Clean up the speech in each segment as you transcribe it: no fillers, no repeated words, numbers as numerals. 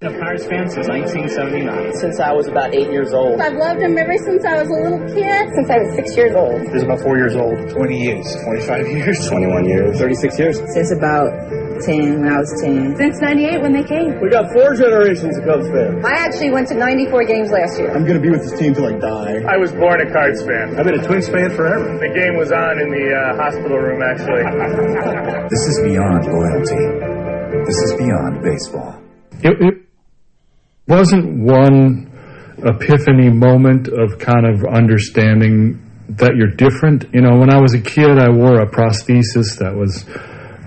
A Pirates fan since 1979. Since I was about 8 years old. I've loved him ever since I was a little kid. Since I was 6 years old. Since about 4 years old. 20 years. 25 years. 21 years. 36 years. Since about 10, when I was 10. Since 98 when they came. We got 4 generations of Cubs fans. I actually went to 94 games last year. I'm going to be with this team till I die. I was born a Cards fan. I've been a Twins fan forever. The game was on in the hospital room, actually. This is beyond loyalty. This is beyond baseball. It wasn't one epiphany moment of kind of understanding that you're different. You know, when I was a kid, I wore a prosthesis that was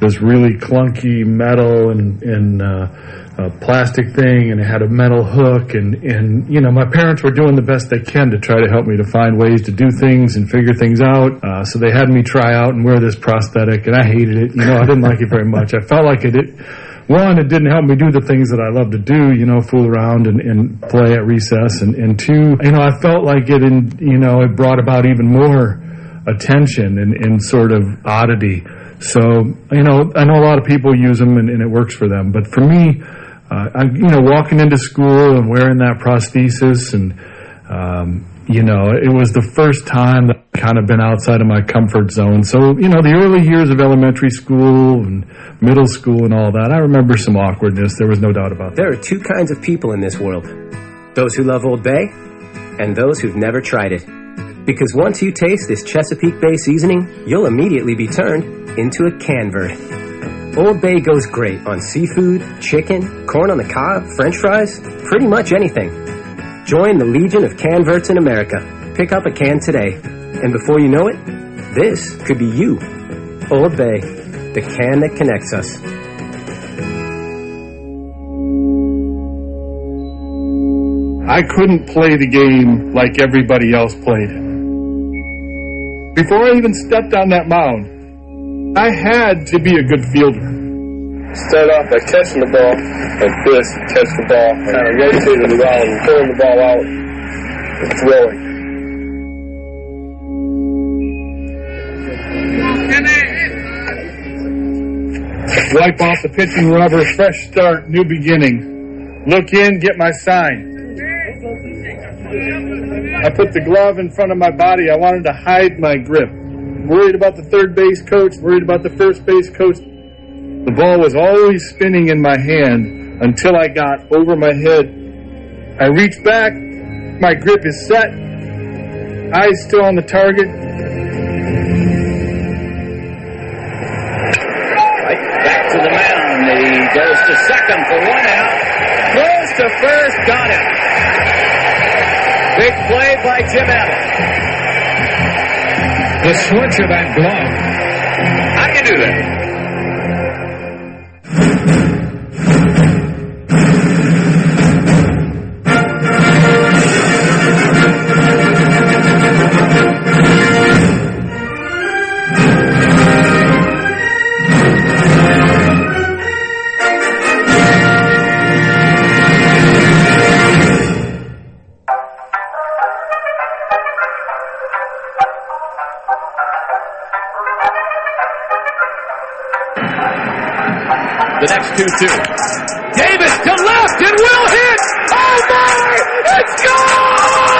this really clunky metal and a plastic thing, and it had a metal hook, and you know, my parents were doing the best they can to try to help me to find ways to do things and figure things out. So they had me try out and wear this prosthetic, and I hated it. You know, I didn't like it very much. I felt like it didn't help me do the things that I love to do, you know, fool around and play at recess. And two, you know, I felt like it brought about even more attention and sort of oddity. So, you know, I know a lot of people use them and it works for them. But for me, walking into school and wearing that prosthesis and, it was the first time that I've kind of been outside of my comfort zone. So, you know, the early years of elementary school and middle school and all that, I remember some awkwardness. There was no doubt about that. There are 2 kinds of people in this world. Those who love Old Bay and those who've never tried it. Because once you taste this Chesapeake Bay seasoning, you'll immediately be turned into a canvert. Old Bay goes great on seafood, chicken, corn on the cob, French fries, pretty much anything. Join the Legion of Canverts in America. Pick up a can today. And before you know it, this could be you. Old Bay, the can that connects us. I couldn't play the game like everybody else played it. Before I even stepped on that mound, I had to be a good fielder. Start off by catching the ball like this, catch the ball, kind of rotating around and pulling the ball out and throwing. Wipe off the pitching rubber, fresh start, new beginning. Look in, get my sign. I put the glove in front of my body. I wanted to hide my grip. Worried about the third base coach, worried about the first base coach. The ball was always spinning in my hand until I got over my head. I reached back. My grip is set. Eyes still on the target. Right back to the mound. He goes to second for 1 out. Throws to first. Got him. Big play by Jim Abbott. The switch of that glove. How do you do that? The next 2-2. Davis to left and will hit. Oh my! It's gone!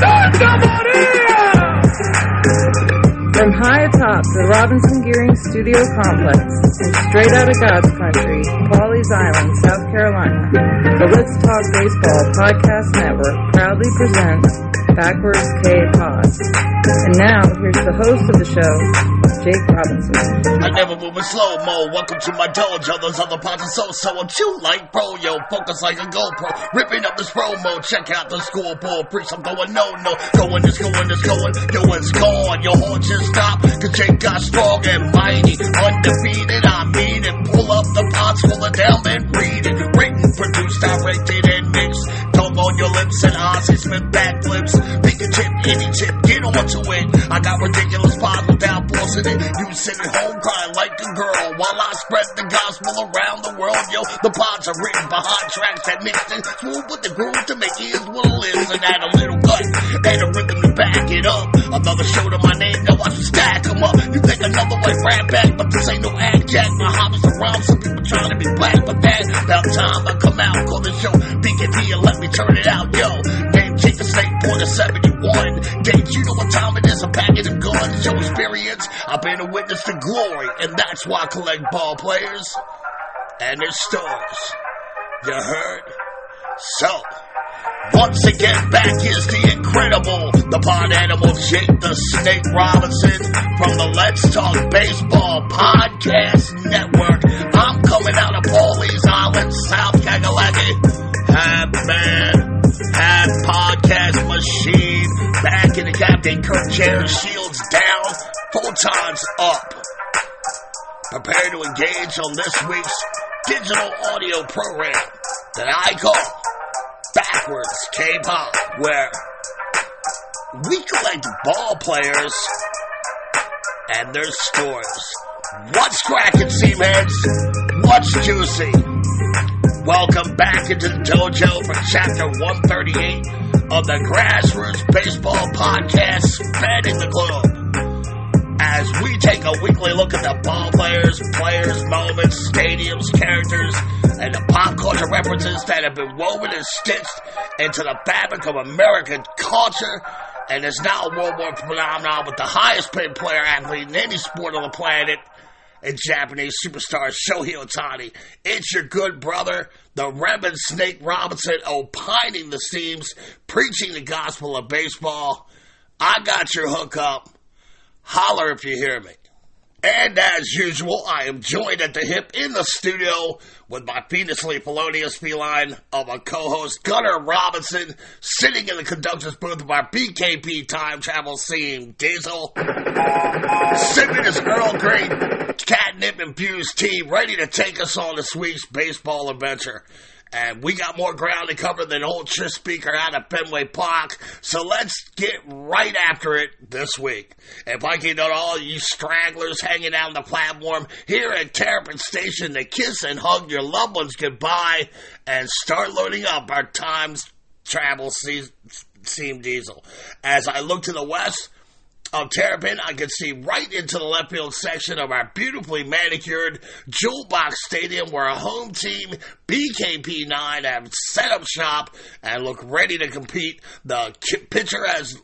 Santa Maria! From high atop the Robinson Gearing Studio Complex and straight out of God's country, Pawleys Island, South Carolina, the Let's Talk Baseball Podcast Network proudly presents Backwards K Pod. And now, here's the host of the show, Jake Robinson. I never move in slow-mo. Welcome to my dojo. Those other parts are so-so. I'm chill like bro, yo. Focus like a GoPro. Ripping up this promo. Check out the scoreboard. Preach, I'm going no. Going. Yo, it's gone. Your horn just stop. Cause Jake got strong and mighty. Undefeated, I mean it. Pull up the pots, pull it down and read it. Written, produced, directed, and mixed. Tongue on your lips and Ozzy Smith backflips. Pick a chip, any chip, get onto it. I got ridiculous pods without blood. tossing it. You sitting home crying like a girl while I spread the gospel around the world. Yo, the pods are written behind tracks that mixed in smooth with the groove to make ears will listen. Add a little gut and a rhythm to back it up. Another show to my name, now watch me stack them up. You think another white rap back, but this ain't no act jack. My hobbies around, some people trying to be black, but that about time I come out, call the show BKP and let me turn it out. Yo, name Chick the Snake, born in 71. Date, you know what time it is, I'm packing them guns. Show experience, I've been a witness to glory, and that's why I collect ball players and their stories. You heard? So, once again, back is the incredible, the pod animal Jake the Snake Robinson from the Let's Talk Baseball Podcast Network. I'm coming out of Pawleys Island, South Kakalaki. Half podcast machine, back in the Captain Kirk chair, shields down, photons up. Prepare to engage on this week's digital audio program that I call Backwards K-Pop, where we collect ball players and their stories. What's cracking, seamheads? What's juicy? Welcome back into the dojo for chapter 138 of the Grassroots Baseball Podcast spanning the globe. As we take a weekly look at the ball players, moments, stadiums, characters, and the pop culture references that have been woven and stitched into the fabric of American culture, and is now a worldwide phenomenon with the highest paid player athlete in any sport on the planet, and Japanese superstar Shohei Ohtani. It's your good brother, the Reverend Snake Robinson, opining the seams, preaching the gospel of baseball. I got your hookup. Holler if you hear me. And as usual, I am joined at the hip in the studio with my fiendishly felonious feline of a co-host, Gunnar Robinson, sitting in the conductor's booth of our BKP time travel scene, Diesel, sipping his Earl Grey catnip-infused tea, ready to take us on this week's baseball adventure. And we got more ground to cover than old Tris Speaker out of Fenway Park, so let's get right after it this week. If I can get all you stragglers hanging out on the platform here at Terrapin Station to kiss and hug your loved ones goodbye and start loading up our time travel seam Diesel. As I look to the west of Terrapin, I can see right into the left field section of our beautifully manicured Jewel Box Stadium, where our home team, BKP9, have set up shop and look ready to compete. The pitcher has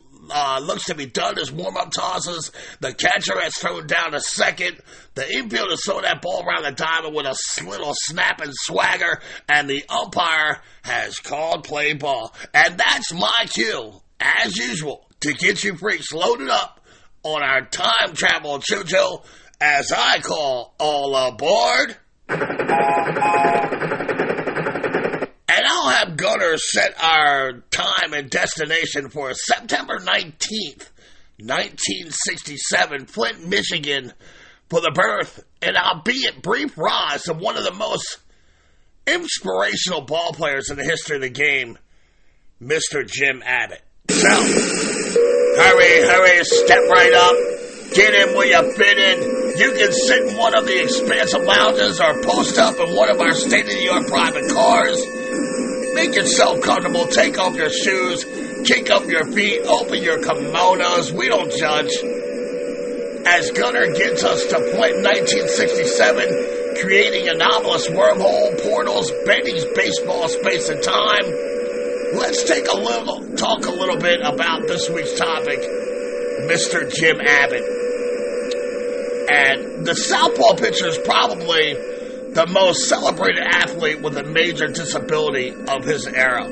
looks to be done his warm-up tosses. The catcher has thrown down a second. The infielder has thrown that ball around the diamond with a little snap and swagger, and the umpire has called play ball. And that's my cue, as usual, to get you freaks loaded up on our time travel JoJo, as I call all aboard. And I'll have Gunnar set our time and destination for September 19th, 1967, Flint, Michigan, for the birth and albeit brief rise of one of the most inspirational ball players in the history of the game, Mr. Jim Abbott. So, hurry, step right up, get in where you fit in. You can sit in one of the expansive lounges or post up in one of our state-of-the-art private cars. Make yourself comfortable, take off your shoes, kick up your feet, open your kimonos, we don't judge. As Gunnar gets us to Flint 1967, creating anomalous wormhole portals, bending baseball space and time, let's talk a little bit about this week's topic, Mr. Jim Abbott. And the southpaw pitcher is probably the most celebrated athlete with a major disability of his era.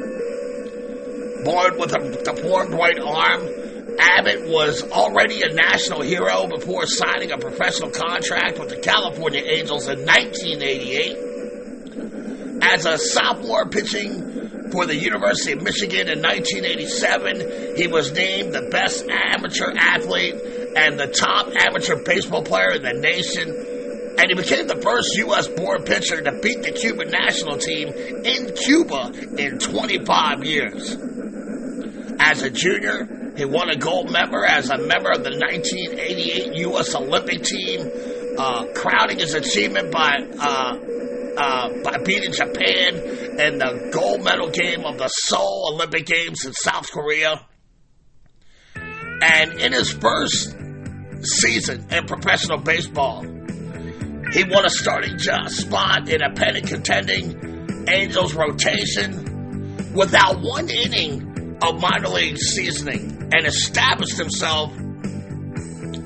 Born with a deformed right arm, Abbott was already a national hero before signing a professional contract with the California Angels in 1988. As a sophomore pitching for the University of Michigan in 1987, he was named the best amateur athlete and the top amateur baseball player in the nation, and he became the first U.S.-born pitcher to beat the Cuban national team in Cuba in 25 years. As a junior, He won a gold member as a member of the 1988 U.S. Olympic team, crowning his achievement by beating Japan in the gold medal game of the Seoul Olympic Games in South Korea. And in his first season in professional baseball, he won a starting spot in a pennant contending Angels rotation without one inning of minor league seasoning, and established himself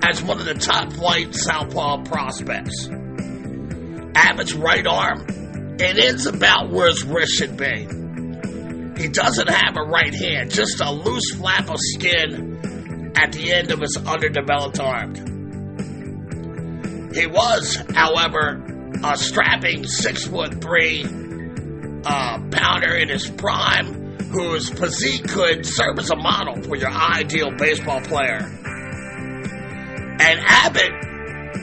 as one of the top flight southpaw prospects. Abbott's right arm, it ends about where his wrist should be. He doesn't have a right hand, just a loose flap of skin at the end of his underdeveloped arm. He was, however, a strapping 6'3" pounder in his prime, whose physique could serve as a model for your ideal baseball player. And Abbott,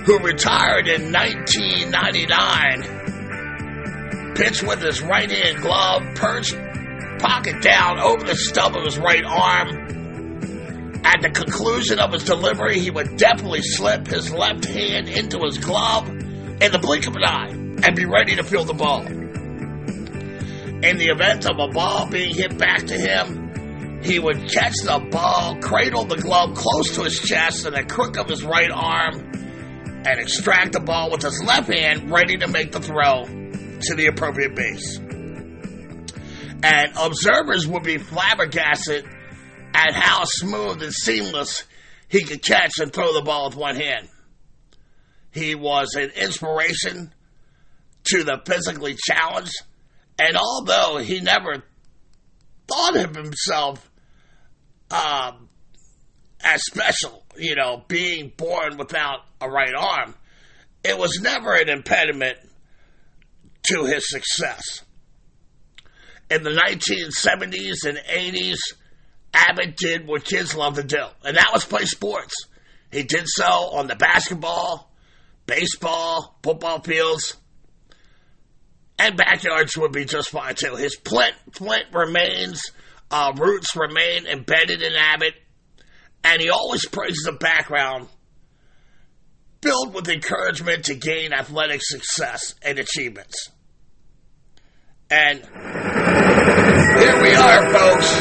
who retired in 1999, pitched with his right-hand glove perched pocket down over the stub of his right arm. At the conclusion of his delivery, he would deftly slip his left hand into his glove in the blink of an eye and be ready to field the ball. In the event of a ball being hit back to him, he would catch the ball, cradle the glove close to his chest in the crook of his right arm, and extract the ball with his left hand, ready to make the throw to the appropriate base. And observers would be flabbergasted at how smooth and seamless he could catch and throw the ball with one hand. He was an inspiration to the physically challenged, and although he never thought of himself as special, being born without a right arm, it was never an impediment to his success. In the 1970s and 80s, Abbott did what kids love to do, and that was play sports. He did so on the basketball, baseball, football fields, and backyards would be just fine too. His Flint roots remain embedded in Abbott, and he always praises a background filled with encouragement to gain athletic success and achievements. And here we are, folks,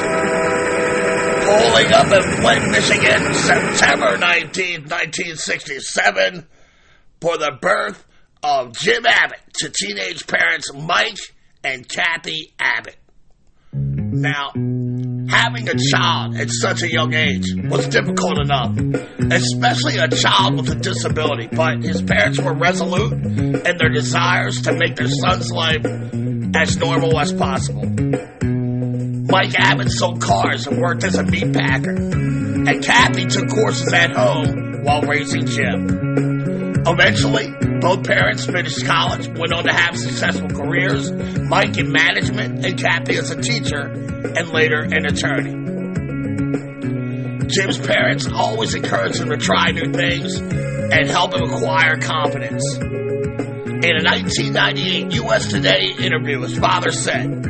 pulling up in Flint, Michigan, September 19th, 1967, for the birth of Jim Abbott to teenage parents Mike and Kathy Abbott. Now, having a child at such a young age was difficult enough, especially a child with a disability, but his parents were resolute in their desires to make their son's life as normal as possible. Mike Abbott sold cars and worked as a meat packer, and Kathy took courses at home while raising Jim. Eventually, both parents finished college, went on to have successful careers, Mike in management and Kathy as a teacher, and later an attorney. Jim's parents always encouraged him to try new things and help him acquire confidence. In a 1998 U.S. Today interview, his father said,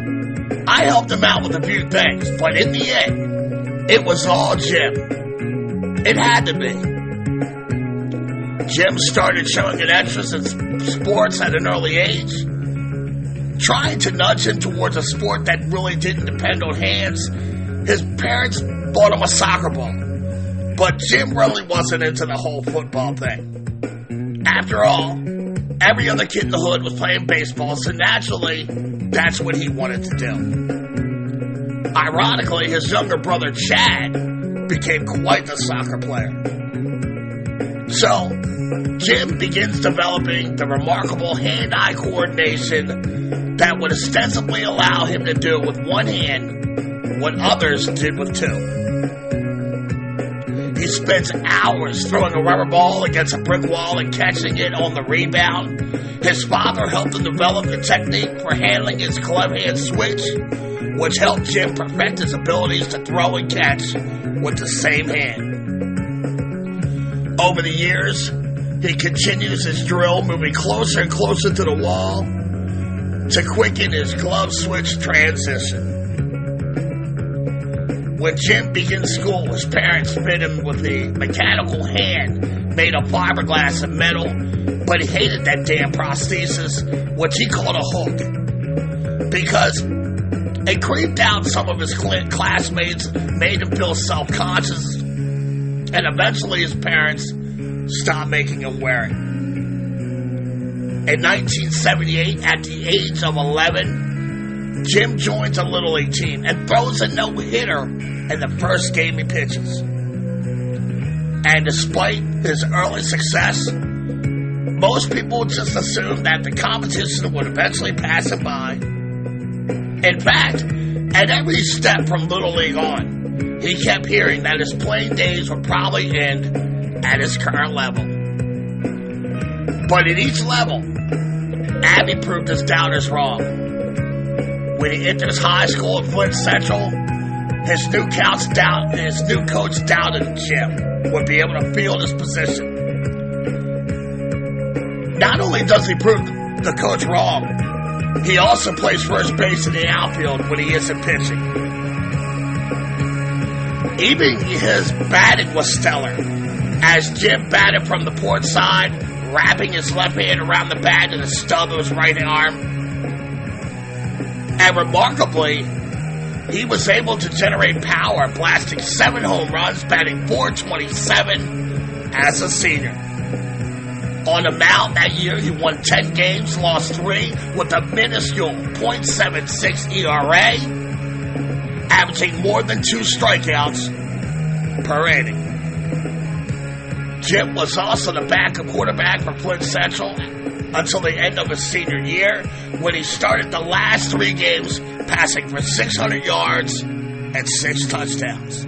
"I helped him out with a few things, but in the end, it was all Jim. It had to be." Jim started showing an interest in sports at an early age, trying to nudge him towards a sport that really didn't depend on hands. His parents bought him a soccer ball, but Jim really wasn't into the whole football thing. After all, every other kid in the hood was playing baseball, so naturally, that's what he wanted to do. Ironically, his younger brother Chad became quite the soccer player. So, Jim begins developing the remarkable hand-eye coordination that would ostensibly allow him to do with one hand what others did with two. He spends hours throwing a rubber ball against a brick wall and catching it on the rebound. His father helped him develop the technique for handling his glove hand switch, which helped Jim perfect his abilities to throw and catch with the same hand. Over the years, he continues his drill, moving closer and closer to the wall to quicken his glove switch transition. When Jim begins school, his parents fit him with a mechanical hand made of fiberglass and metal, but he hated that damn prosthesis, which he called a hook, because it creeped out some of his classmates, made him feel self-conscious, and eventually his parents stopped making him wear it. In 1978, at the age of 11, Jim joins a Little League team and throws a no-hitter in the first game he pitches. And despite his early success, most people just assumed that the competition would eventually pass him by. In fact, at every step from Little League on, he kept hearing that his playing days would probably end at his current level. But at each level, Abby proved his doubters wrong. When he enters high school at Flint Central, his new coach doubted Jim would be able to field his position. Not only does he prove the coach wrong, he also plays first base in the outfield when he isn't pitching. Even his batting was stellar, as Jim batted from the port side, wrapping his left hand around the bat and the stub of his right arm. And remarkably, he was able to generate power, blasting 7 home runs, batting .427 as a senior. On the mound that year, he won 10 games, lost 3, with a minuscule .76 ERA, averaging more than 2 strikeouts per inning. Jim was also the backup quarterback for Flint Central until the end of his senior year, when he started the last 3 games, passing for 600 yards and 6 touchdowns.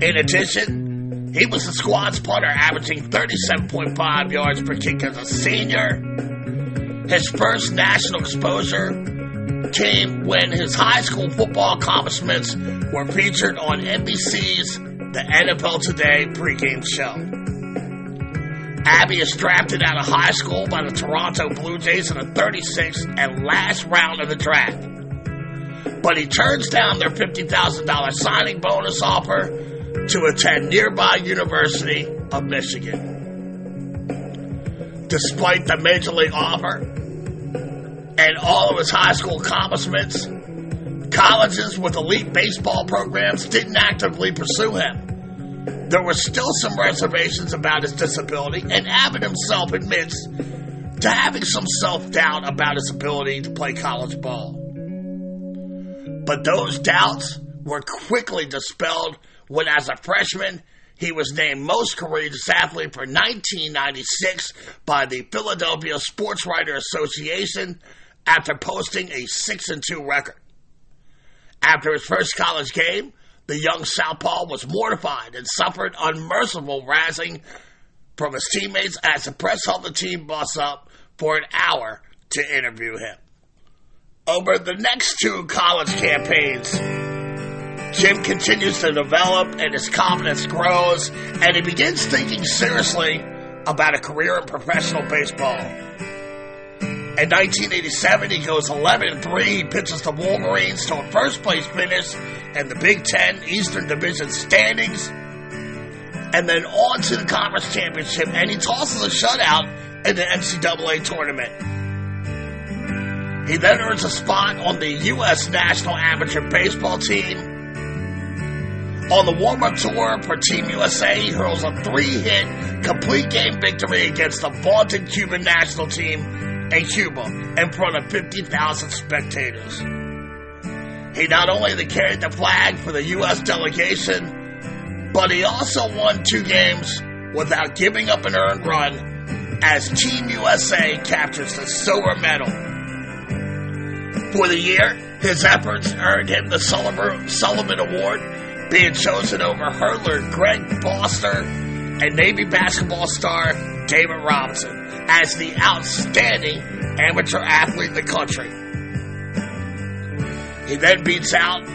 In addition, he was the squad's punter, averaging 37.5 yards per kick as a senior. His first national exposure came when his high school football accomplishments were featured on NBC's The NFL Today pregame show. Abby is drafted out of high school by the Toronto Blue Jays in the 36th and last round of the draft. But he turns down their $50,000 signing bonus offer to attend nearby University of Michigan. Despite the major league offer and all of his high school accomplishments, colleges with elite baseball programs didn't actively pursue him. There were still some reservations about his disability, and Abbott himself admits to having some self-doubt about his ability to play college ball. But those doubts were quickly dispelled when, as a freshman, he was named Most Courageous Athlete for 1996 by the Philadelphia Sports Writer Association after posting a 6-2 record. After his first college game, the young southpaw was mortified and suffered unmerciful razzing from his teammates as the press held the team bus up for an hour to interview him. Over the next 2 college campaigns, Jim continues to develop and his confidence grows, and he begins thinking seriously about a career in professional baseball. In 1987, he goes 11-3. He pitches the Wolverines to a first-place finish in the Big Ten Eastern Division standings, and then on to the conference championship, and he tosses a shutout in the NCAA tournament. He then earns a spot on the U.S. National Amateur Baseball team. On the warm-up tour for Team USA, he hurls a 3-hit, complete-game victory against the vaunted Cuban national team in Cuba in front of 50,000 spectators. He not only carried the flag for the U.S. delegation, but he also won 2 games without giving up an earned run as Team USA captures the silver medal. For the year, his efforts earned him the Sullivan Award, being chosen over hurdler Greg Foster and Navy basketball star David Robinson as the outstanding amateur athlete in the country. He then beats out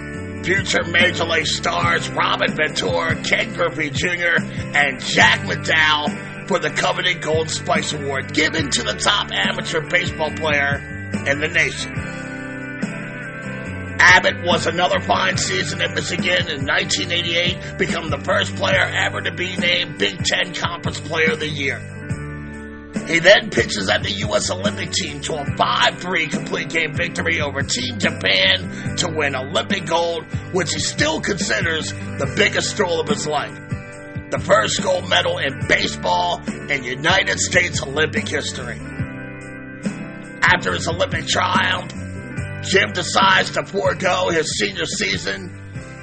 future Major League stars Robin Ventura, Ken Griffey Jr., and Jack McDowell for the coveted Gold Spikes Award, given to the top amateur baseball player in the nation. Abbott was another fine season at Michigan in 1988, becoming the first player ever to be named Big Ten Conference Player of the Year. He then pitches at the U.S. Olympic team to a 5-3 complete game victory over Team Japan to win Olympic gold, which he still considers the biggest thrill of his life. The first gold medal in baseball in United States Olympic history. After his Olympic triumph, Jim decides to forego his senior season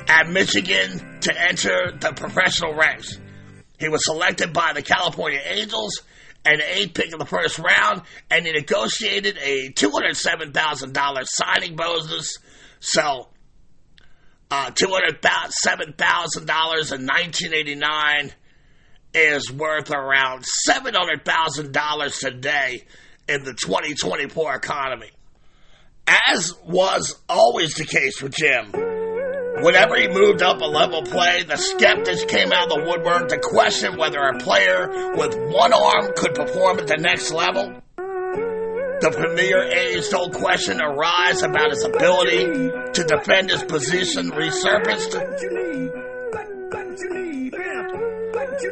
at Michigan to enter the professional ranks. He was selected by the California Angels and the 8th pick of the first round, and he negotiated a $207,000 signing bonus. So, $207,000 in 1989 is worth around $700,000 today in the 2024 economy. As was always the case with Jim, whenever he moved up a level of play, the skeptics came out of the woodwork to question whether a player with one arm could perform at the next level. The familiar age-old question arise about his ability to defend his position resurfaced.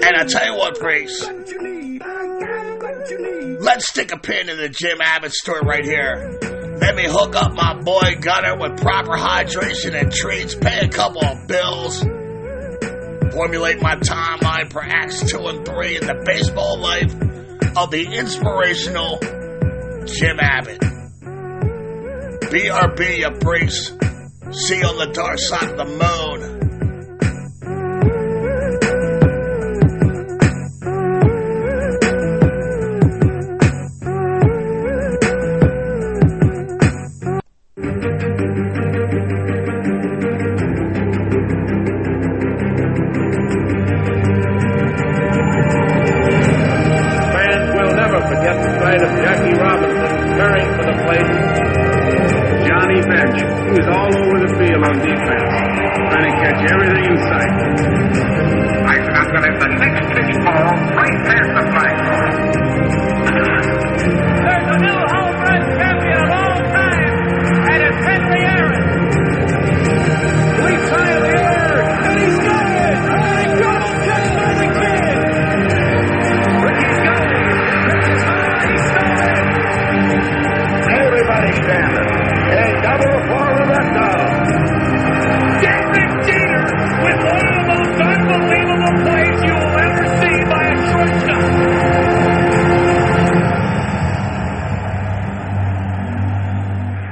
And I tell you what, freaks, let's stick a pin in the Jim Abbott story right here. Let me hook up my boy Gunner with proper hydration and treats, pay a couple of bills, formulate my timeline for Acts 2 and 3 in the baseball life of the inspirational Jim Abbott. BRB, you freaks. See you on the dark side of the moon.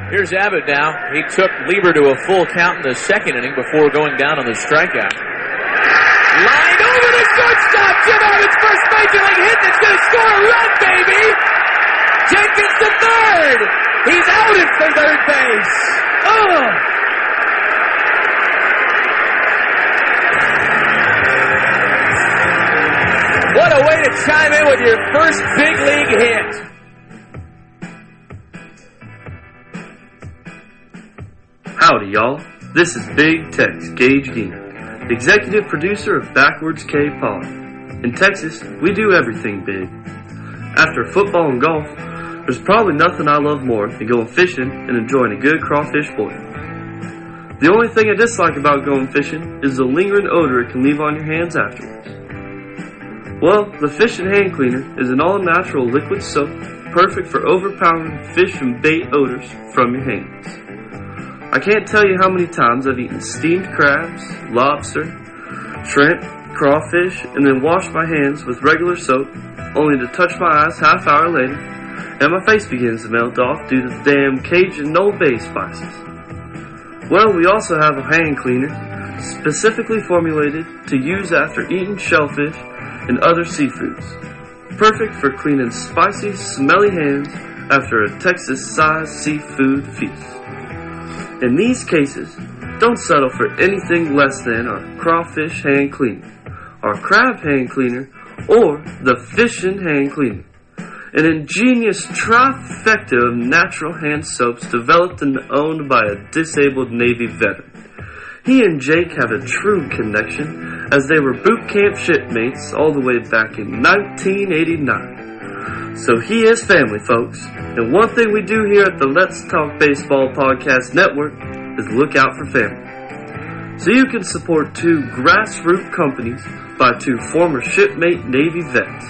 Here's Abbott now. He took Lieber to a full count in the second inning before going down on the strikeout. Lined over the shortstop. Jim Abbott's first major league hit that's going to score a run, baby. Jenkins to third. He's out at third base. Oh! What a way to chime in with your first big league hit. Howdy, y'all. This is Big Tex Gage Gainer, executive producer of Backwards K Pod. In Texas, we do everything big. After football and golf, there's probably nothing I love more than going fishing and enjoying a good crawfish boil. The only thing I dislike about going fishing is the lingering odor it can leave on your hands afterwards. Well, the Fish and Hand Cleaner is an all-natural liquid soap perfect for overpowering fish and bait odors from your hands. I can't tell you how many times I've eaten steamed crabs, lobster, shrimp, crawfish, and then washed my hands with regular soap, only to touch my eyes half hour later, and my face begins to melt off due to the damn Cajun Old Bay spices. Well, we also have a hand cleaner specifically formulated to use after eating shellfish and other seafoods. Perfect for cleaning spicy, smelly hands after a Texas-sized seafood feast. In these cases, don't settle for anything less than our crawfish hand cleaner, our crab hand cleaner, or the fish and hand cleaner. An ingenious trifecta of natural hand soaps developed and owned by a disabled Navy veteran. He and Jake have a true connection, as they were boot camp shipmates all the way back in 1989. So he is family, folks. And one thing we do here at the Let's Talk Baseball Podcast Network is Lookout for Family. So you can support 2 grassroots companies by 2 former shipmate Navy vets.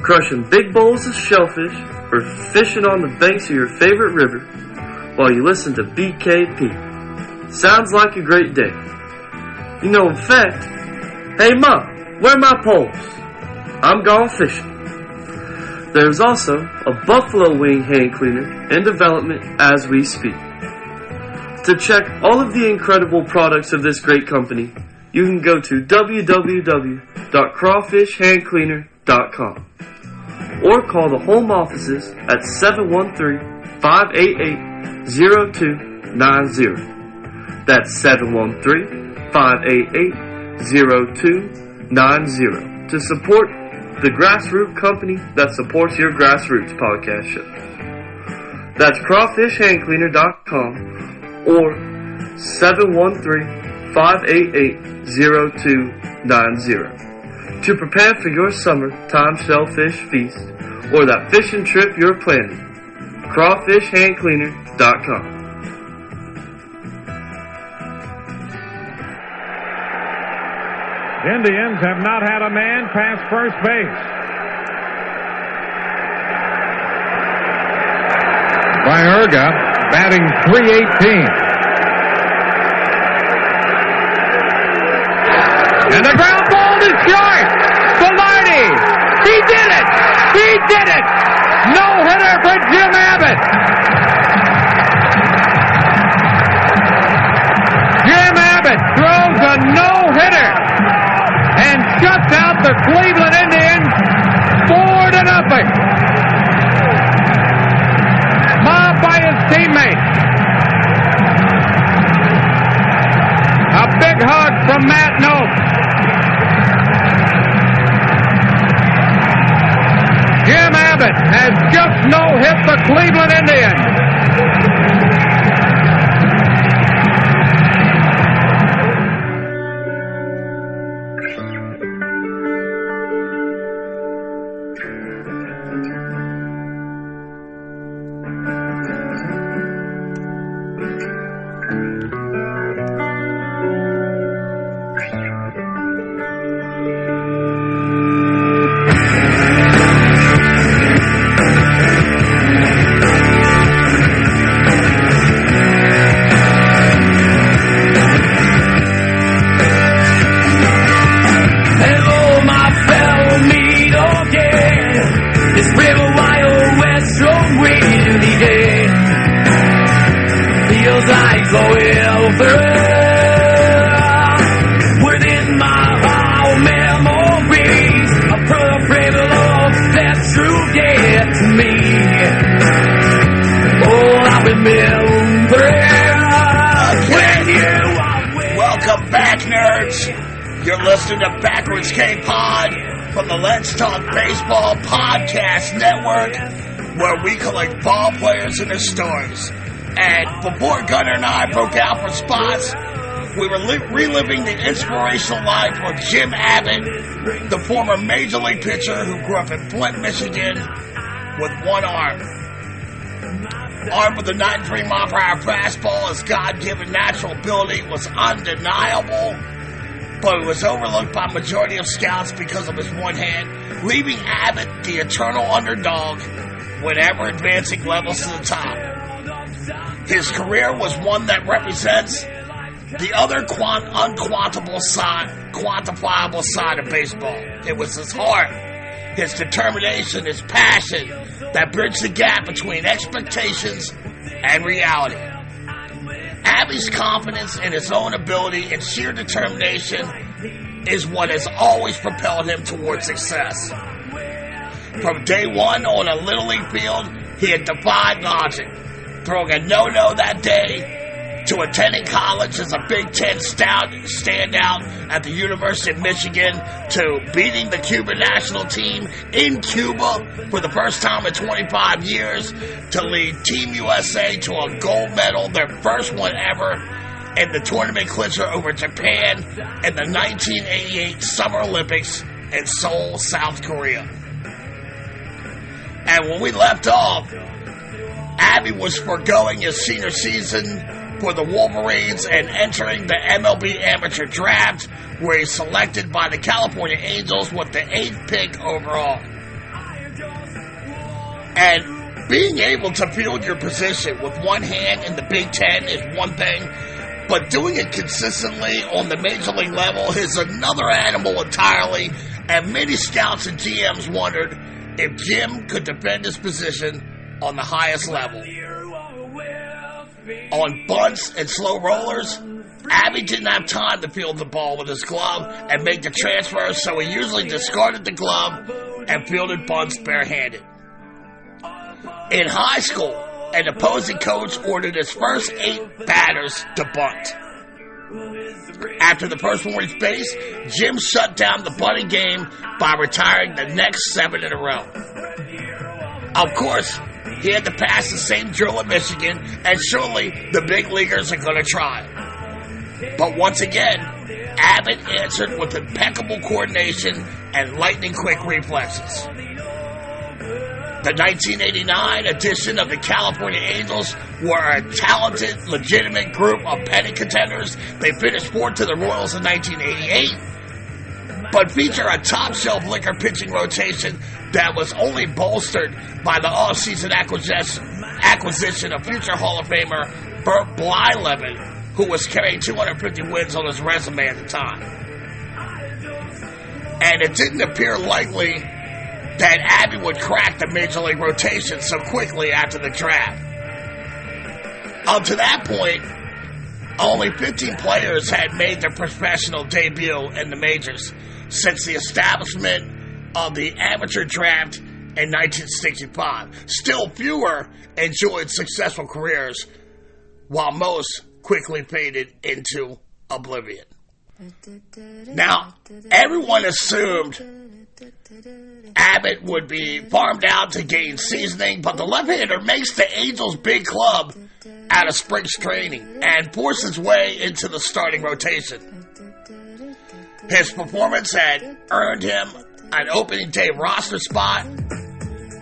Crushing big bowls of shellfish or fishing on the banks of your favorite river while you listen to BKP. Sounds like a great day. You know, in fact, hey Ma, where are my poles? I'm gone fishing. There's also a buffalo wing hand cleaner in development as we speak. To check all of the incredible products of this great company, you can go to www.crawfishhandcleaner.com or call the home offices at 713-588-0290. That's 713-588-0290 to support the grassroots company that supports your grassroots podcast show. That's crawfishhandcleaner.com or 713-588-0290 to prepare for your summertime shellfish feast or that fishing trip you're planning. crawfishhandcleaner.com. Indians have not had a man past first base. Baerga batting .318. And the ground ball is short. Velarde. He did it. He did it. No hitter for Jim Abbott. Jim Abbott throws a no-hitter and shuts out the Cleveland Indians 4-0. Mobbed by his teammates. A big hug from Matt Noakes. Jim Abbott has just no-hit the Cleveland Indians. You're listening to Backwards K-Pod from the Let's Talk Baseball Podcast Network, where we collect ball players and their stories. And before Gunner and I broke out for spots, we were reliving the inspirational life of Jim Abbott, the former Major League pitcher who grew up in Flint, Michigan, with one arm. Armed with a 93-mile-per-hour fastball, his God-given natural ability was undeniable, but it was overlooked by a majority of scouts because of his one hand, leaving Abbott the eternal underdog whenever advancing levels to the top. His career was one that represents the other unquantifiable side of baseball. It was his heart, his determination, his passion that bridged the gap between expectations and reality. Abby's confidence in his own ability and sheer determination is what has always propelled him towards success. From day one on a Little League field, he had defied logic, throwing a no-no that day, to attending college as a Big Ten standout at the University of Michigan, to beating the Cuban national team in Cuba for the first time in 25 years, to lead Team USA to a gold medal, their first one ever, in the tournament clincher over Japan in the 1988 Summer Olympics in Seoul, South Korea. And when we left off, Abbott was foregoing his senior season for the Wolverines and entering the MLB amateur draft, where he's selected by the California Angels with the 8th pick overall. And being able to field your position with one hand in the Big Ten is one thing, but doing it consistently on the major league level is another animal entirely, and many scouts and GMs wondered if Jim could defend his position on the highest level. On bunts and slow rollers, Abbott didn't have time to field the ball with his glove and make the transfer, so he usually discarded the glove and fielded bunts barehanded. In high school, an opposing coach ordered his first 8 batters to bunt. After the first one reached base, Jim shut down the bunting game by retiring the next 7 in a row. Of course, he had to pass the same drill at Michigan, and surely the big leaguers are going to try. But once again, Abbott answered with impeccable coordination and lightning-quick reflexes. The 1989 edition of the California Angels were a talented, legitimate group of pennant contenders. They finished 4th to the Royals in 1988, but feature a top-shelf liquor pitching rotation that was only bolstered by the off-season acquisition of future Hall of Famer Bert Blyleven, who was carrying 250 wins on his resume at the time. And it didn't appear likely that Abbott would crack the major league rotation so quickly after the draft. Up to that point, only 15 players had made their professional debut in the majors since the establishment of the amateur draft in 1965. Still fewer enjoyed successful careers, while most quickly faded into oblivion. Now, everyone assumed Abbott would be farmed out to gain seasoning, but the left-hander makes the Angels' big club out of spring training and forces his way into the starting rotation. His performance had earned him an opening day roster spot,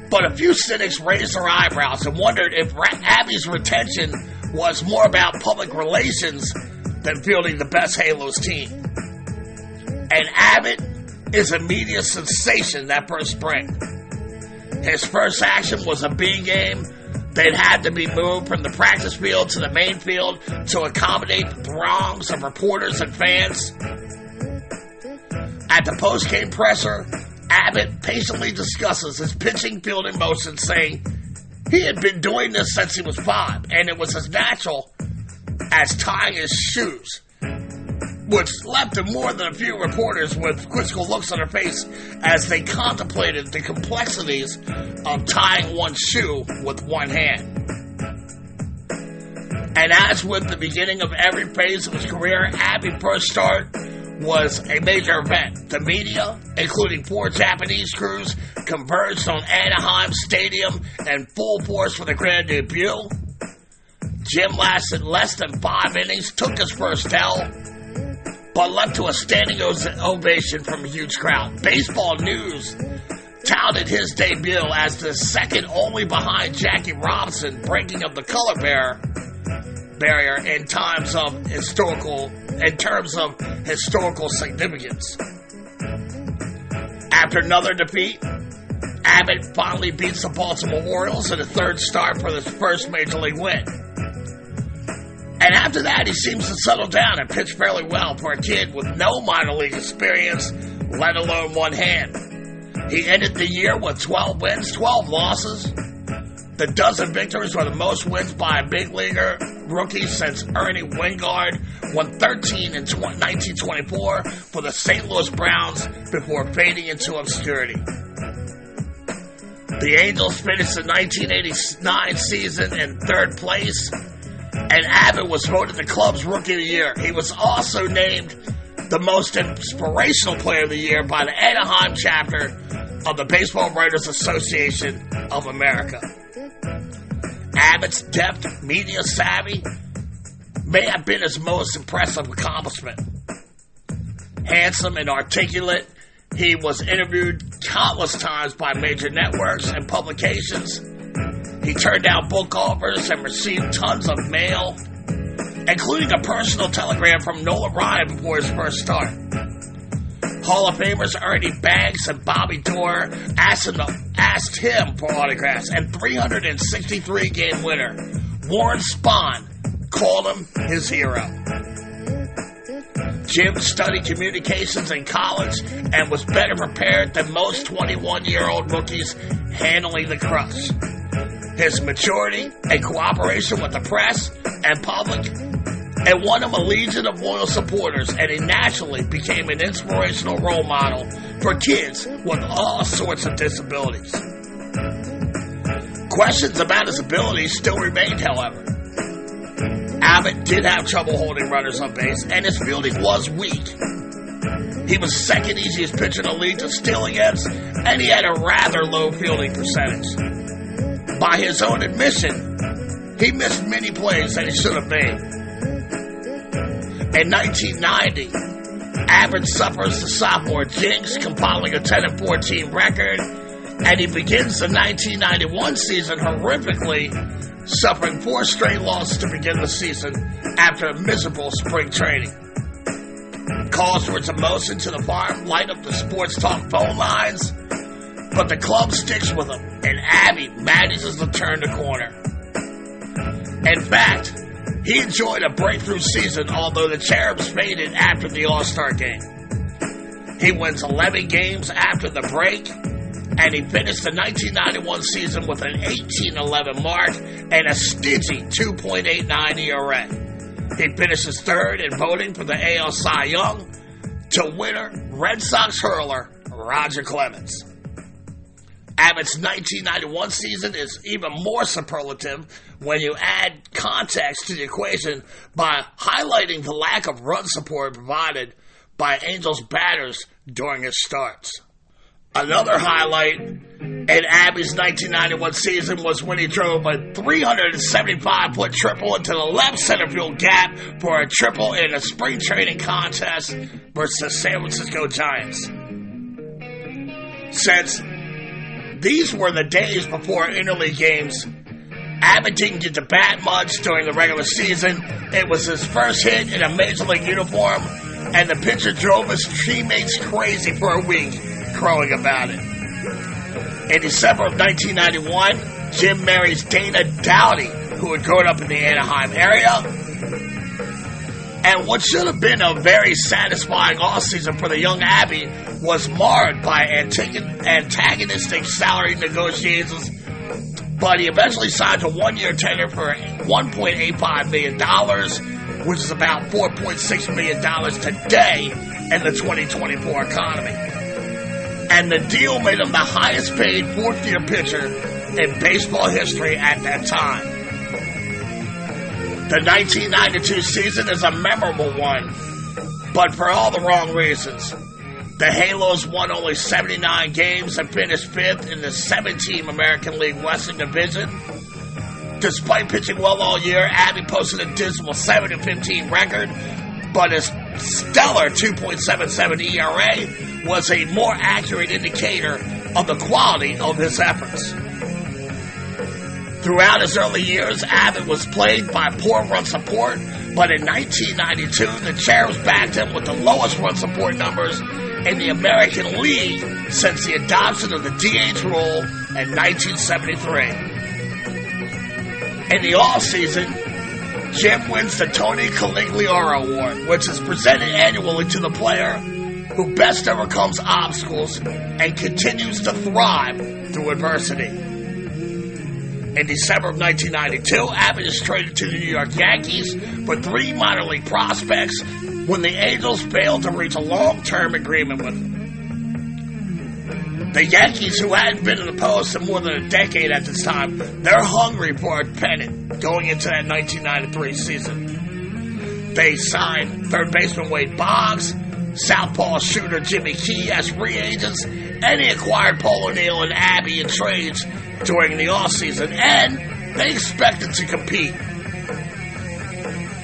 but a few cynics raised their eyebrows and wondered if Abby's retention was more about public relations than fielding the best Halos team. And Abbott is a media sensation that first spring. His first action was a B game. They'd had to be moved from the practice field to the main field to accommodate throngs of reporters and fans. At the post-game presser, Abbott patiently discusses his pitching fielding motion, saying he had been doing this since he was 5, and it was as natural as tying his shoes, which left him more than a few reporters with quizzical looks on their face as they contemplated the complexities of tying one shoe with one hand. And as with the beginning of every phase of his career, Abby's first start was a major event. The media, including 4 Japanese crews, converged on Anaheim Stadium in full force for the grand debut. Jim lasted less than 5 innings, took his first L, but left to a standing ovation from a huge crowd. Baseball News touted his debut as the second only behind Jackie Robinson breaking of the color barrier in terms of historical significance. After another defeat, Abbott finally beats the Baltimore Orioles in a third start for his first major league win. And after that, he seems to settle down and pitch fairly well for a kid with no minor league experience, let alone one hand. He ended the year with 12 wins, 12 losses. The dozen victories were the most wins by a big leaguer rookie since Ernie Wingard won 13 in 1924 for the St. Louis Browns before fading into obscurity. The Angels finished the 1989 season in 3rd place, and Abbott was voted the club's Rookie of the Year. He was also named the most inspirational player of the year by the Anaheim chapter of the Baseball Writers Association of America. Abbott's depth, media savvy, may have been his most impressive accomplishment. Handsome and articulate, he was interviewed countless times by major networks and publications. He turned down book offers and received tons of mail, including a personal telegram from Nolan Ryan before his first start. Hall of Famers Ernie Banks and Bobby Dorr asked him for autographs, and 363-game winner Warren Spahn called him his hero. Jim studied communications in college and was better prepared than most 21-year-old rookies handling the crush. His maturity and cooperation with the press and public and won him a legion of loyal supporters, and he naturally became an inspirational role model for kids with all sorts of disabilities. Questions about his abilities still remained, however. Abbott did have trouble holding runners on base, and his fielding was weak. He was second easiest pitcher in the league to steal against, and he had a rather low fielding percentage. By his own admission, he missed many plays that he should have made. In 1990, Abbott suffers the sophomore jinx, compiling a 10-14 record, and he begins the 1991 season horrifically, suffering 4 straight losses to begin the season after a miserable spring training. Calls for its emotion to the farm light up the sports talk phone lines, but the club sticks with him, and Abby manages to turn the corner. In fact, he enjoyed a breakthrough season, although the Cherubs faded after the All-Star game. He wins 11 games after the break, and he finished the 1991 season with an 18-11 mark and a stingy 2.89 ERA. He finishes third in voting for the AL Cy Young to winner Red Sox hurler Roger Clemens. Abbott's 1991 season is even more superlative when you add context to the equation by highlighting the lack of run support provided by Angels batters during his starts. Another highlight in Abby's 1991 season was when he drove a 375-foot triple into the left center field gap for a triple in a spring training contest versus the San Francisco Giants. Since these were the days before interleague games, Abbott didn't get to bat much during the regular season. It was his first hit in a major league uniform, and the pitcher drove his teammates crazy for a week, crowing about it. In December of 1991, Jim marries Dana Dowdy, who had grown up in the Anaheim area. And what should have been a very satisfying offseason for the young Abby was marred by antagonistic salary negotiations, but he eventually signed a 1-year tender for $1.85 million, which is about $4.6 million today in the 2024 economy. And the deal made him the highest paid 4th-year pitcher in baseball history at that time. The 1992 season is a memorable one, but for all the wrong reasons. The Halos won only 79 games and finished 5th in the 7-team American League Western Division. Despite pitching well all year, Abbott posted a dismal 7-15 record, but his stellar 2.77 ERA was a more accurate indicator of the quality of his efforts. Throughout his early years, Abbott was plagued by poor run support, but in 1992, the Cherubs backed him with the lowest run support numbers in the American League since the adoption of the DH rule in 1973. In the offseason, Jim wins the Tony Caligliaro Award, which is presented annually to the player who best overcomes obstacles and continues to thrive through adversity. In December of 1992, Abbott is traded to the New York Yankees for 3 minor league prospects when the Angels failed to reach a long-term agreement with him. The Yankees, who hadn't been in the post in more than a decade at this time, they're hungry for a pennant going into that 1993 season. They signed third baseman Wade Boggs, southpaw shooter Jimmy Key as free agents, and he acquired Paul O'Neill and Abbey in trades during the offseason, and they expected to compete.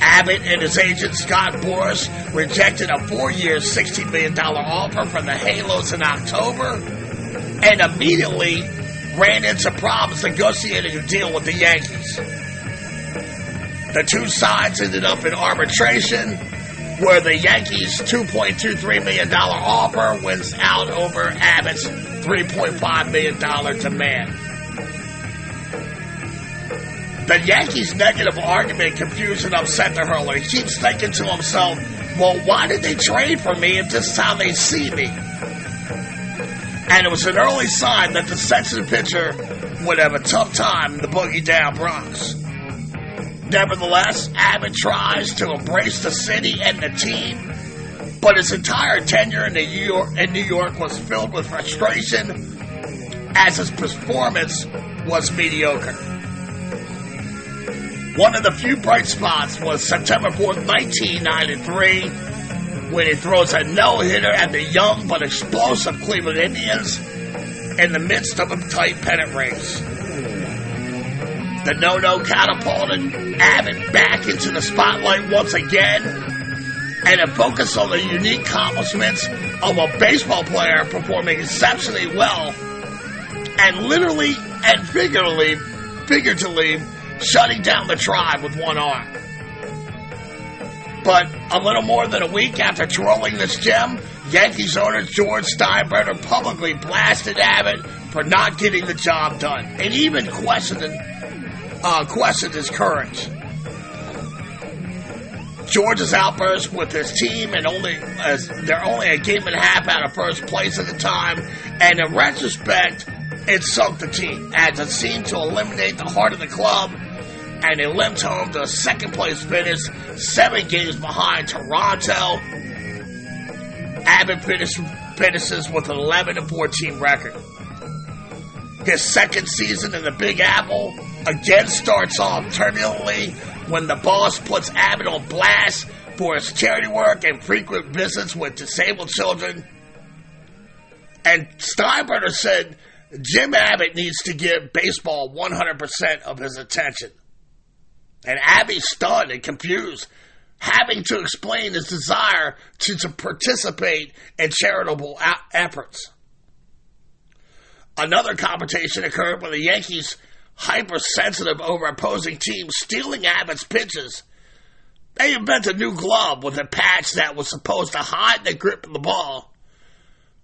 Abbott and his agent Scott Boras rejected a 4-year, $60 million offer from the Halos in October, and immediately ran into problems negotiating a deal with the Yankees. The two sides ended up in arbitration, where the Yankees' $2.23 million offer wins out over Abbott's $3.5 million demand. The Yankees' negative argument confused and upset the hurler. He keeps thinking to himself, well, why did they trade for me if this is how they see me? And it was an early sign that the sensitive pitcher would have a tough time in the boogie down Bronx. Nevertheless, Abbott tries to embrace the city and the team, but his entire tenure in New York was filled with frustration as his performance was mediocre. One of the few bright spots was September 4th, 1993, when he throws a no-hitter at the young but explosive Cleveland Indians in the midst of a tight pennant race. The no-no catapulted Abbott back into the spotlight once again, and it focused on the unique accomplishments of a baseball player performing exceptionally well and literally and figuratively shutting down the Tribe with one arm. But a little more than a week after twirling this gem, Yankees owner George Steinbrenner publicly blasted Abbott for not getting the job done, and even questioned his courage. George's outburst with his team, and they're only a game and a half out of first place at the time, and in retrospect, it sunk the team, as it seemed to eliminate the heart of the club, and they limped home to a second-place finish, 7 games behind Toronto. Abbott finishes with an 11-14 record. His second season in the Big Apple again starts off turbulently when the boss puts Abbott on blast for his charity work and frequent visits with disabled children. And Steinbrenner said Jim Abbott needs to give baseball 100% of his attention. And Abby's stunned and confused, having to explain his desire to participate in charitable efforts. Another confrontation occurred when the Yankees, hypersensitive over opposing teams stealing Abbott's pitches. They invented a new glove with a patch that was supposed to hide the grip of the ball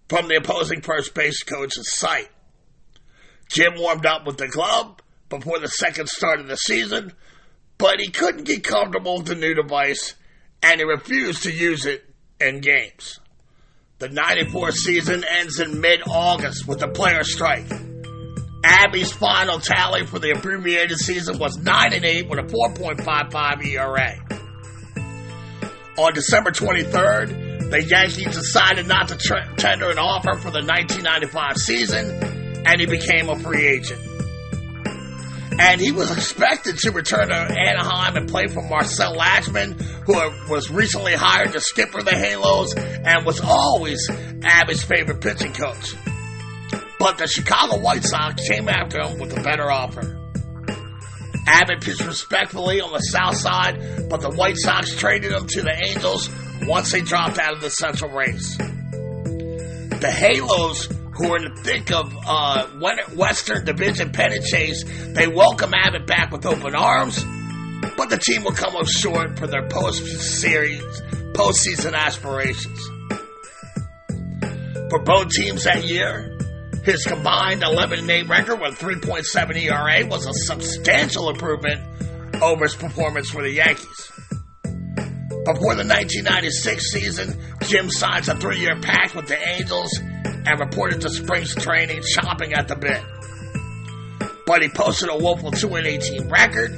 from the opposing first base coach's sight. Jim warmed up with the glove before the second start of the season, but he couldn't get comfortable with the new device, and he refused to use it in games. The 94 season ends in mid-August with a player strike. Abby's final tally for the abbreviated season was 9-8 with a 4.55 ERA. On December 23rd, the Yankees decided not to tender an offer for the 1995 season, and he became a free agent. And he was expected to return to Anaheim and play for Marcel Lachman, who was recently hired to skipper the Halos and was always Abbott's favorite pitching coach. But the Chicago White Sox came after him with a better offer. Abbott pitched respectfully on the south side, but the White Sox traded him to the Angels once they dropped out of the Central race. The Halos, who were in the thick of Western Division pennant chase, they welcome Abbott back with open arms, but the team will come up short for their postseason aspirations. For both teams that year, his combined 11-8 record with 3.7 ERA was a substantial improvement over his performance for the Yankees. Before the 1996 season, Jim signs a 3-year pact with the Angels and reported to spring's training chomping at the bit. But he posted a woeful 2-18 record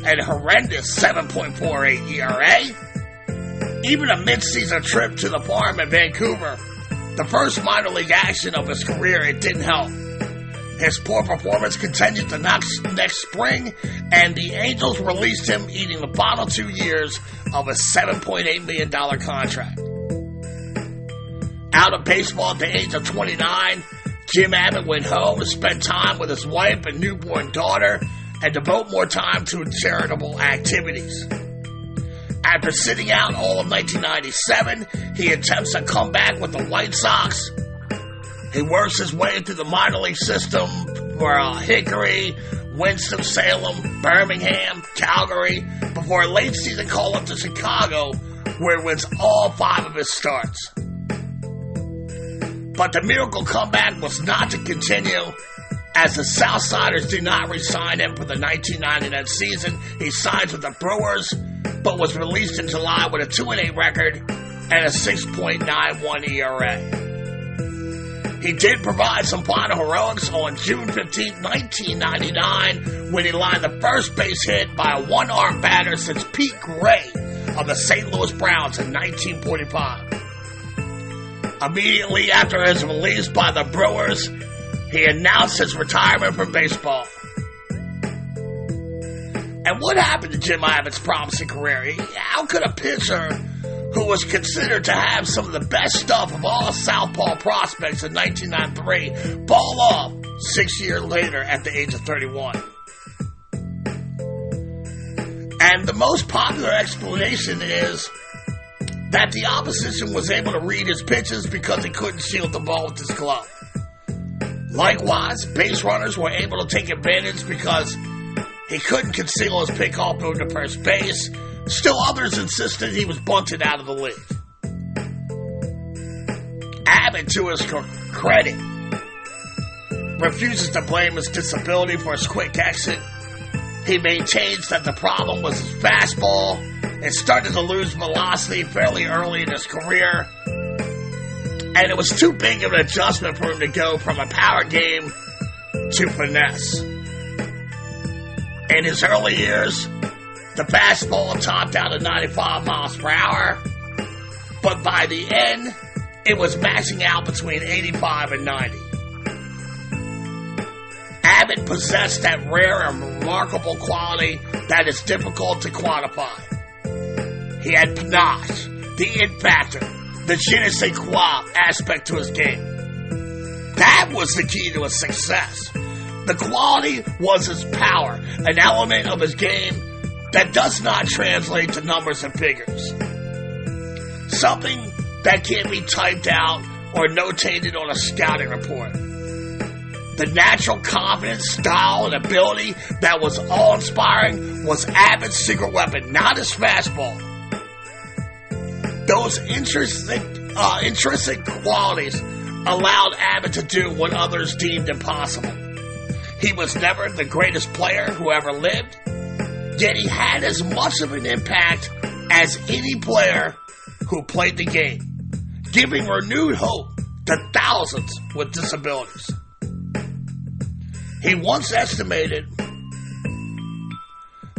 and a horrendous 7.48 ERA. Even a mid-season trip to the farm in Vancouver, the first minor league action of his career, it didn't help. His poor performance continued the next spring, and the Angels released him eating the final 2 years of a $7.8 million contract. Out of baseball at the age of 29, Jim Abbott went home and spent time with his wife and newborn daughter and devote more time to charitable activities. After sitting out all of 1997, he attempts a comeback with the White Sox. He works his way through the minor league system for Hickory, Winston-Salem, Birmingham, Calgary, before a late season call up to Chicago, where he wins all 5 of his starts. But the miracle comeback was not to continue, as the Southsiders did not re-sign him for the 1999 season. He signed with the Brewers, but was released in July with a 2-8 record and a 6.91 ERA. He did provide some final heroics on June 15, 1999, when he lined the first base hit by a one-arm batter since Pete Gray of the St. Louis Browns in 1945. Immediately after his release by the Brewers, he announced his retirement from baseball. And what happened to Jim Abbott's promising career? How could a pitcher who was considered to have some of the best stuff of all Southpaw prospects in 1993 ball off 6 years later at the age of 31? And the most popular explanation is that the opposition was able to read his pitches because he couldn't shield the ball with his glove. Likewise, base runners were able to take advantage because he couldn't conceal his pickoff move to first base. Still others insisted he was bunted out of the league. Abbott, to his credit, refuses to blame his disability for his quick exit. He maintains that the problem was his fastball and started to lose velocity fairly early in his career. And it was too big of an adjustment for him to go from a power game to finesse. In his early years, the fastball topped out at 95 miles per hour, but by the end, it was maxing out between 85 and 90. Abbott possessed that rare and remarkable quality that is difficult to quantify. He had panache, the it factor, the je ne sais quoi aspect to his game. That was the key to his success. The quality was his power, an element of his game that does not translate to numbers and figures. Something that can't be typed out or notated on a scouting report. The natural confidence, style, and ability that was awe-inspiring was Abbott's secret weapon, not his fastball. Those intrinsic qualities allowed Abbott to do what others deemed impossible. He was never the greatest player who ever lived, yet he had as much of an impact as any player who played the game, giving renewed hope to thousands with disabilities. He once estimated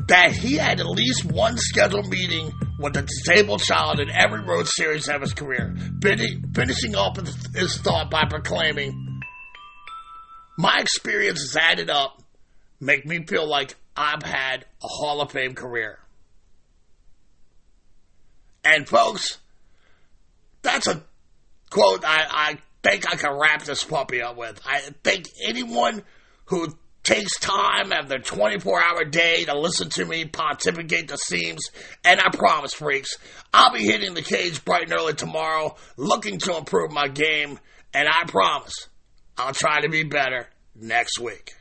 that he had at least one scheduled meeting with a disabled child in every road series of his career, finishing off his thought by proclaiming, "My experiences added up make me feel like I've had a Hall of Fame career." And folks, that's a quote I think I can wrap this puppy up with. I think anyone who takes time out of their 24-hour day to listen to me pontificate the seams, and I promise, freaks, I'll be hitting the cage bright and early tomorrow, looking to improve my game, and I promise I'll try to be better next week.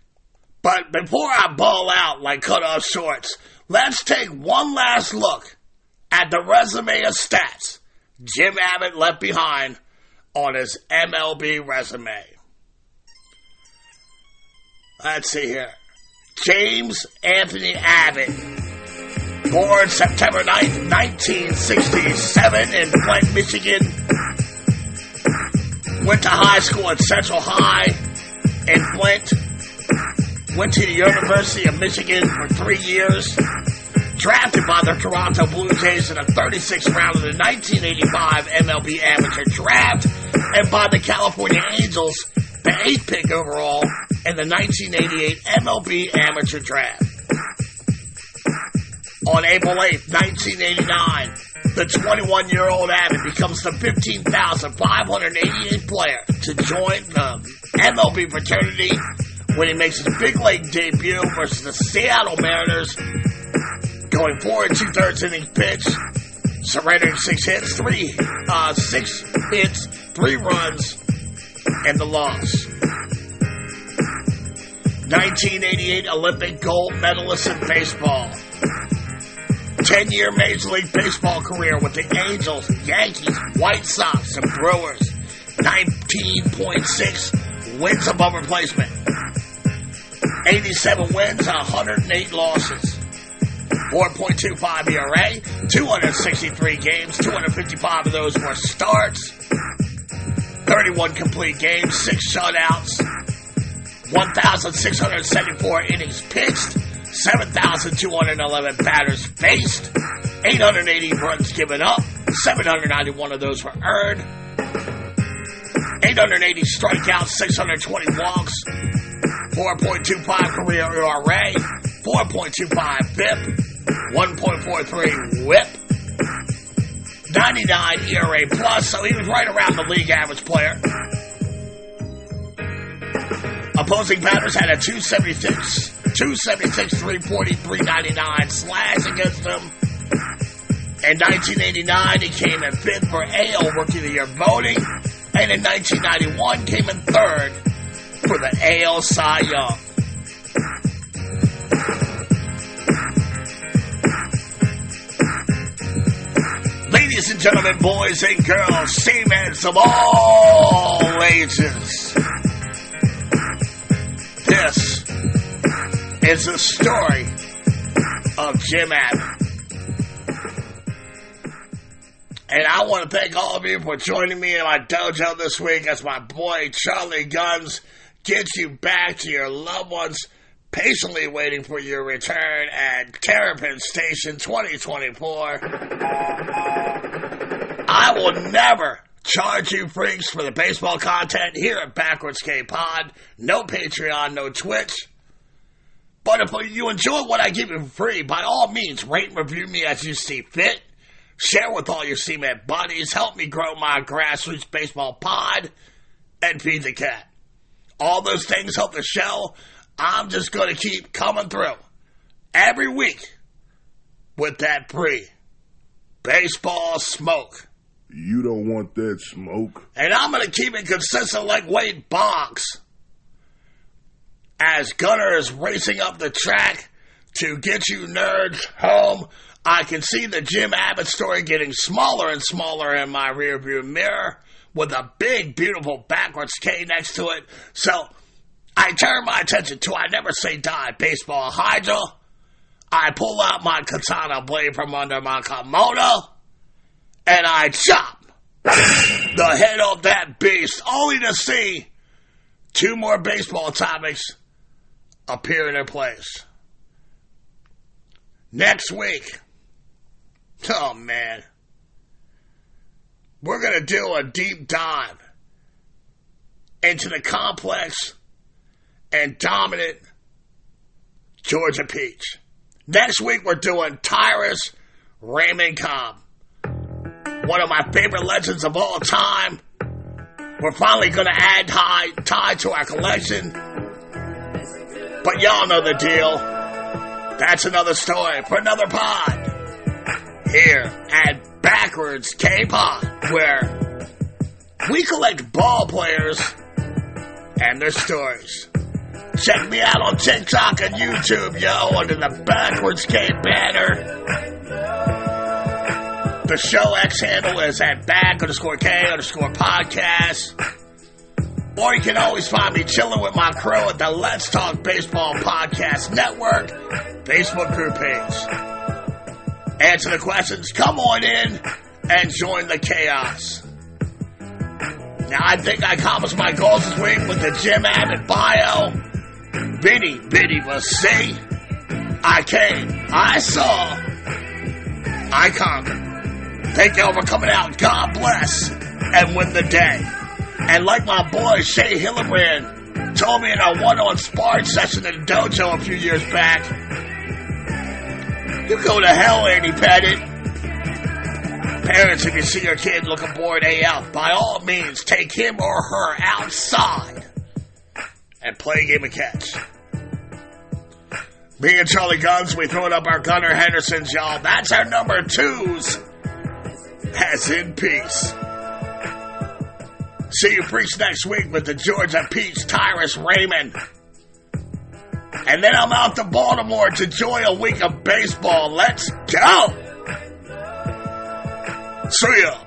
But before I ball out like cut-off shorts, let's take one last look at the resume of stats Jim Abbott left behind on his MLB resume. Let's see here. James Anthony Abbott, born September 9th, 1967 in Flint, Michigan. Went to high school at Central High in Flint. Went to the University of Michigan for 3 years. Drafted by the Toronto Blue Jays in the 36th round of the 1985 MLB Amateur Draft, and by the California Angels, the 8th pick overall in the 1988 MLB Amateur Draft. On April 8th, 1989, the 21-year-old Abbott becomes the 15,588th player to join the MLB fraternity when he makes his big league debut versus the Seattle Mariners, going 4 2/3 innings pitch, surrendering 6 hits, 3 runs, and the loss. 1988 Olympic gold medalist in baseball. 10-year Major League Baseball career with the Angels, Yankees, White Sox, and Brewers. 19.6 wins above replacement. 87 wins, 108 losses. 4.25 ERA, 263 games, 255 of those were starts. 31 complete games, 6 shutouts. 1,674 innings pitched. 7,211 batters faced, 880 runs given up, 791 of those were earned, 880 strikeouts, 620 walks, 4.25 career ERA, 4.25 FIP, 1.43 WHIP, 99 ERA plus, so he was right around the league average player. Opposing batters had a 276, 340, 399 slash against him. In 1989, he came in 5th for AL Rookie of the Year voting, and in 1991 came in 3rd for the AL Cy Young. Ladies and gentlemen, boys and girls, seamen of all ages, this is the story of Jim Abbott. And I want to thank all of you for joining me in my dojo this week as my boy Charlie Guns gets you back to your loved ones, patiently waiting for your return at Terrapin Station 2024. I will never charge you freaks for the baseball content here at Backwards K Pod. No Patreon, no Twitch. But if you enjoy what I give you for free, by all means, rate and review me as you see fit. Share with all your Seaman buddies. Help me grow my grassroots baseball pod. And feed the cat. All those things help the show. I'm just going to keep coming through every week with that free baseball smoke. You don't want that smoke. And I'm going to keep it consistent like Wade Boggs. As Gunner is racing up the track to get you nerds home, I can see the Jim Abbott story getting smaller and smaller in my rearview mirror with a big, beautiful backwards K next to it. So I turn my attention to I Never Say Die baseball hydra. I pull out my katana blade from under my kimono, and I chop the head of that beast, only to see 2 more baseball topics appear in their place. Next week, oh man, we're going to do a deep dive into the complex and dominant Georgia Peach. Next week, we're doing Tyrus Raymond Cobb, one of my favorite legends of all time. We're finally going to add Ty to our collection. But y'all know the deal. That's another story for another pod here at Backwards K-Pod, where we collect ball players and their stories. Check me out on TikTok and YouTube, yo, under the Backwards K banner. The show X handle is at back_K_podcast. Or you can always find me chilling with my crew at the Let's Talk Baseball Podcast Network Facebook group page. Answer the questions, come on in, and join the chaos. Now, I think I accomplished my goals this week with the Jim Abbott bio. Bitty was see. I came, I saw, I conquered. Thank y'all for coming out. God bless, and win the day. And like my boy Shea Hillenbrand told me in our one-on sparring session at the dojo a few years back, you go to hell, Andy Pettit. Parents, if you see your kid looking bored AF, by all means, take him or her outside and play a game of catch. Me and Charlie Guns, we throwing up our Gunnar Hendersons, y'all. That's our number 2s. As in peace. See you freaks next week with the Georgia Peach Tyrus Raymond. And then I'm out to Baltimore to enjoy a week of baseball. Let's go! See ya!